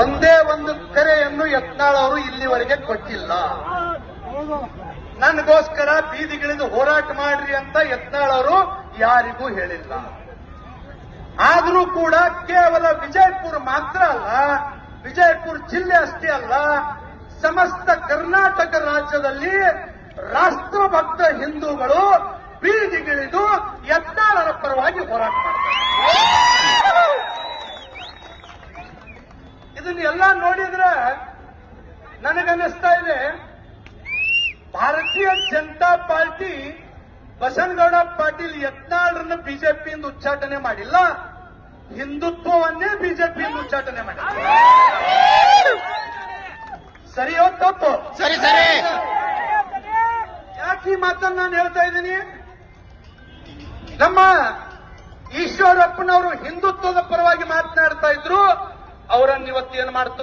ಒಂದೇ ಒಂದು ಕರೆಯನ್ನು ಯತ್ನಾಳ್ ಅವರು ಇಲ್ಲಿವರೆಗೆ ಕೊಟ್ಟಿಲ್ಲ. ನನಗೋಸ್ಕರ ಬೀದಿಗಿಳಿದು ಹೋರಾಟ ಮಾಡ್ರಿ ಅಂತ ಯತ್ನಾಳ್ ಅವರು ಯಾರಿಗೂ ಹೇಳಿಲ್ಲ. ಆದರೂ ಕೂಡ ಕೇವಲ ವಿಜಯಪುರ ಮಾತ್ರ ಅಲ್ಲ, ವಿಜಯಪುರ ಜಿಲ್ಲೆ ಅಷ್ಟೇ ಅಲ್ಲ, ಸಮಸ್ತ ಕರ್ನಾಟಕ ರಾಜ್ಯದಲ್ಲಿ ರಾಷ್ಟ್ರಭಕ್ತ ಹಿಂದೂಗಳು ಬೀದಿಗಿಳಿದು ಯತ್ನಾಳರ ಪರವಾಗಿ ಹೋರಾಟ ಮಾಡ್ತಾರೆ. ಇದನ್ನೆಲ್ಲ ನೋಡಿದ್ರೆ ನನಗನ್ನಿಸ್ತಾ ಇದೆ, ಭಾರತೀಯ ಜನತಾ ಪಾರ್ಟಿ ಬಸನಗೌಡ ಪಾಟೀಲ್ ಯತ್ನಾಳರನ್ನ ಬಿಜೆಪಿಯಿಂದ ಉಚ್ಚಾಟನೆ ಮಾಡಿಲ್ಲ, ಹಿಂದುತ್ವವನ್ನೇ ಬಿಜೆಪಿಯಿಂದ ಉಚ್ಚಾಟನೆ ಮಾಡಿಲ್ಲ. ಸರಿಯೋ ತಪ್ಪು? ಸರಿ ಸರಿ. ಯಾಕೆ ಈ ಮಾತನ್ನು ನಾನು ಹೇಳ್ತಾ ಇದ್ದೀನಿ? ನಮ್ಮ ಈಶ್ವರಪ್ಪನವರು ಹಿಂದುತ್ವದ ಪರವಾಗಿ ಮಾತನಾಡ್ತಾ ಇದ್ರು, ಅವರನ್ನು ಇವತ್ತು ಏನ್ ಮಾಡ್ತಾರೆ?